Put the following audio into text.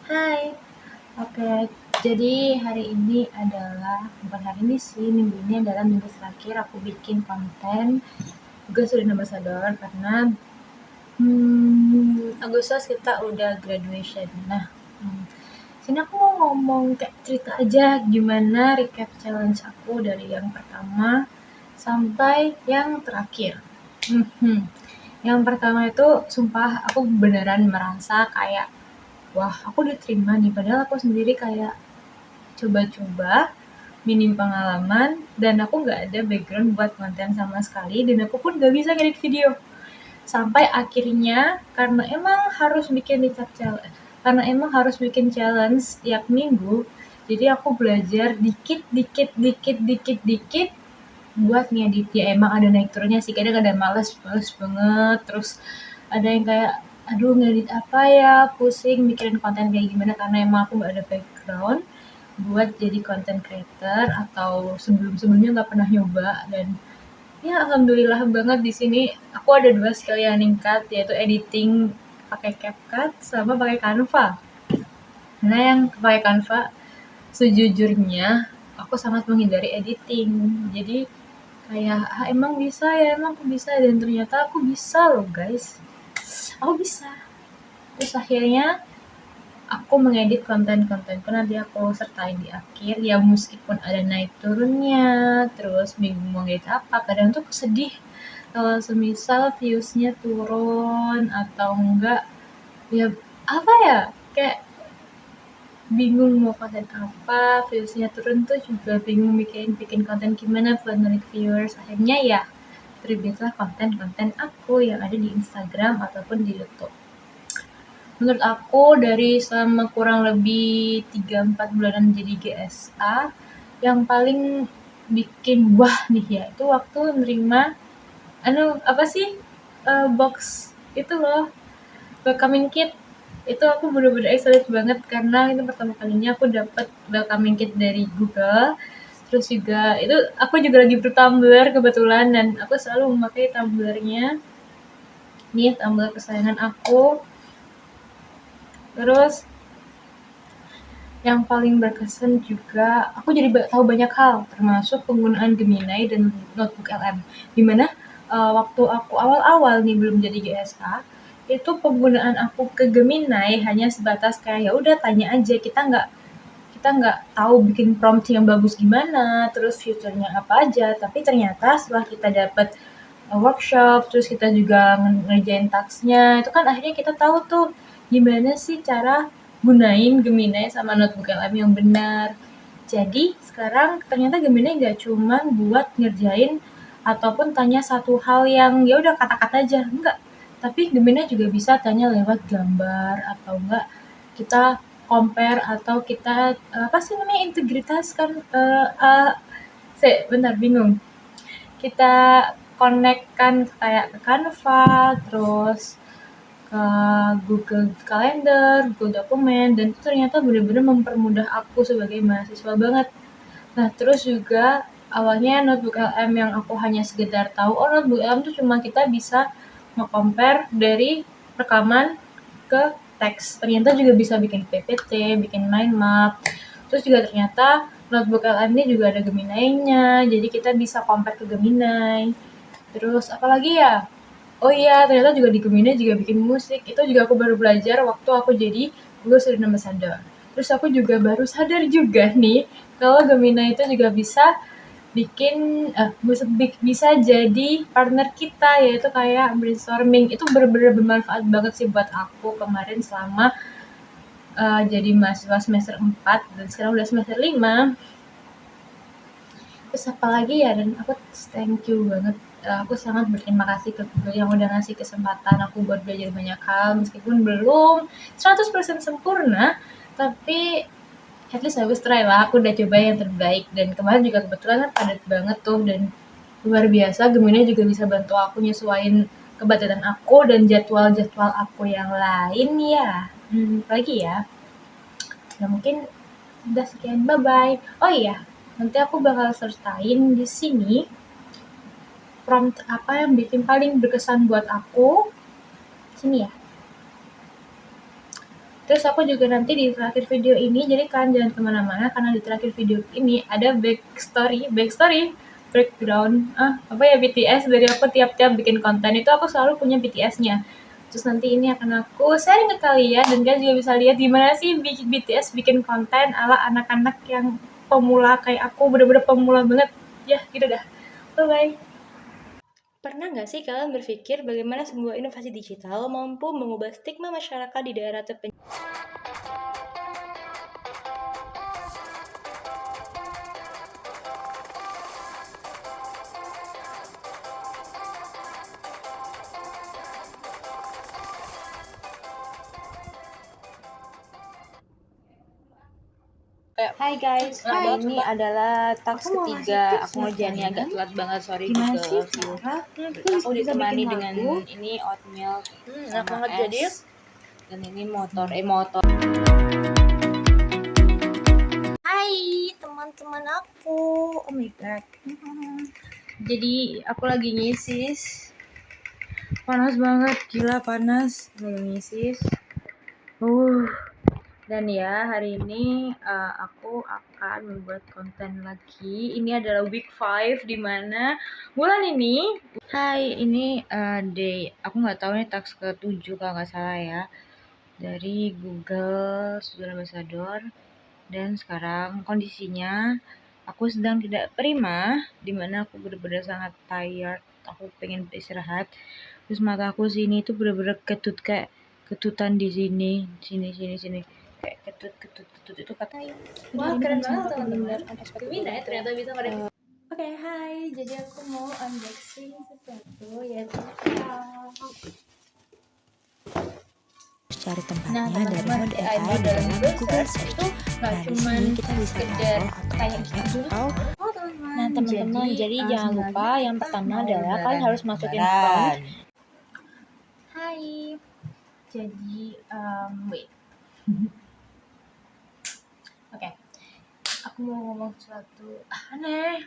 Hai, oke. Jadi hari ini adalah, bukan hari ini sih, minggu ini adalah minggu terakhir aku bikin konten juga student ambassador karena Agustus kita udah graduation. Nah, sini aku mau ngomong kayak cerita aja gimana recap challenge aku dari yang pertama sampai yang terakhir. Mhm. Yang pertama itu sumpah aku beneran merasa kayak wah aku diterima nih, padahal aku sendiri kayak coba-coba minim pengalaman dan aku nggak ada background buat konten sama sekali dan aku pun nggak bisa ngedit video sampai akhirnya karena emang harus bikin challenge tiap minggu, jadi aku belajar dikit dikit dikit dikit dikit buat ngedit. Ya emang ada naik turunnya sih, kadang ada males banget, terus ada yang kayak aduh ngedit apa ya, pusing mikirin konten kayak gimana karena emang aku nggak ada background buat jadi content creator atau sebelum-sebelumnya nggak pernah nyoba. Dan ya alhamdulillah banget di sini aku ada 2 skill yang ningkat, yaitu editing pakai CapCut sama pakai Canva. Nah yang pakai Canva sejujurnya aku sangat menghindari editing. Jadi kayak emang bisa ya, emang aku bisa, dan ternyata aku bisa loh guys. Aku bisa. Terus akhirnya aku mengedit konten-kontenku, nanti aku sertain di akhir ya, meskipun ada naik turunnya, terus bingung mau ngedit apa, kadang tuh sedih kalau semisal viewsnya turun atau enggak, ya apa ya, kayak bingung mau konten apa, viewsnya turun tuh juga bingung bikin konten gimana buat narik viewers. Akhirnya ya terbitlah konten-konten aku yang ada di Instagram ataupun di YouTube. Menurut aku dari selama kurang lebih 3-4 bulanan jadi GSA, yang paling bikin wah nih ya, itu waktu nerima apa sih, box itu loh, welcoming kit. Itu aku bener-bener excited banget karena itu pertama kalinya aku dapet welcoming kit dari Google. Terus juga itu aku juga lagi bertumbler kebetulan dan aku selalu memakai tumblernya. Nih tumbler kesayangan aku. Terus yang paling berkesan juga, aku jadi tahu banyak hal, termasuk penggunaan Gemini dan notebook LM. Dimana waktu aku awal-awal nih belum jadi GSA, itu penggunaan aku ke Gemini hanya sebatas kayak ya udah tanya aja, kita nggak tahu bikin prompt yang bagus gimana, terus fiturnya apa aja. Tapi ternyata setelah kita dapat workshop, terus kita juga ngerjain tasknya, itu kan akhirnya kita tahu tuh gimana sih cara gunain Gemini sama notebook LM yang benar. Jadi sekarang ternyata Gemini nggak cuma buat ngerjain ataupun tanya satu hal yang ya udah kata-kata aja, enggak. Tapi Gemini juga bisa tanya lewat gambar atau enggak kita compare atau kita apa sih namanya, integritas kan, bentar bingung, kita connect-kan kayak ke Canva, terus ke Google Calendar, Google Dokumen, dan itu ternyata benar-benar mempermudah aku sebagai mahasiswa banget. Nah, terus juga awalnya notebook LM yang aku hanya sekedar tahu, oh notebook LM tuh cuma kita bisa nge-compare dari rekaman ke teks. Ternyata juga bisa bikin PPT, bikin mind map. Terus juga ternyata notebook LM ini juga ada Gemini-nya, jadi kita bisa compare ke Gemini. Terus apalagi ya? Oh iya, ternyata juga di Gemini juga bikin musik. Itu juga aku baru belajar waktu aku jadi Google Student Ambassador. Terus aku juga baru sadar juga nih, kalau Gemini itu juga bisa bikin bisa jadi partner kita, yaitu kayak brainstorming. Itu bener-bener bermanfaat banget sih buat aku kemarin selama jadi mahasiswa semester 4 dan sekarang udah semester 5. Terus apa lagi ya, dan aku thank you banget, aku sangat berterima kasih ke Google yang udah ngasih kesempatan aku buat belajar banyak hal meskipun belum 100% sempurna, tapi at least I was try lah, aku udah coba yang terbaik. Dan kemarin juga kebetulan kan padat banget tuh, dan luar biasa Gemini juga bisa bantu aku nyesuaiin kebetulan aku dan jadwal-jadwal aku yang lain ya. Apalagi ya, ya mungkin udah sekian, bye bye. Oh iya, nanti aku bakal sertain di sini prompt apa yang bikin paling berkesan buat aku. Sini ya. Terus aku juga nanti di terakhir video ini, jadi kalian jangan kemana-mana karena di terakhir video ini ada background BTS dari aku tiap-tiap bikin konten itu aku selalu punya BTS-nya. Terus nanti ini akan aku sharing ke kalian dan kalian juga bisa lihat gimana sih BTS bikin konten ala anak-anak yang pemula kayak aku, bener-bener pemula banget. Ya, gitu dah. Bye-bye. Pernah nggak sih kalian berpikir bagaimana sebuah inovasi digital mampu mengubah stigma masyarakat di daerah terpencil? Hai guys, hari ini adalah task ketiga. Aku ngerjainnya agak telat banget, sorry Gimana juga. sih cara Aku ditemani bikin dengan lagu? ini oatmeal Enak sama banget jadi. es. Dan ini motor. Hai teman-teman aku. Oh my god. Jadi aku lagi nyisis. Panas banget, gila panas. Lagi nyisis. Dan ya hari ini aku akan membuat konten lagi. Ini adalah week 5 di mana bulan ini. Hai, ini aku nggak tahu nih task ke-7 kalau nggak salah ya. Dari Google Student Ambassador. Dan sekarang kondisinya aku sedang tidak prima, di mana aku benar-benar sangat tired. Aku pengen istirahat. Terus mata aku sini tuh bener-bener kayak ketutan di sini kayak ketut itu kata. Wah keren banget teman-teman. Wina ya ternyata bisa mereka. Oke, hai. Jadi aku mau unboxing sesuatu yaitu Cari tempatnya Nah, dari teman-teman, mode AI AI di dalam Google Search. itu nggak Nah, di cuma sini kita bisa sekedar taruh atau kayak tanya gitu. atau Nah, teman-teman, jadi jangan lupa yang pertama adalah kalian harus masukin prompt. Hai. Jadi wait. Oke. Aku mau ngomong sesuatu aneh.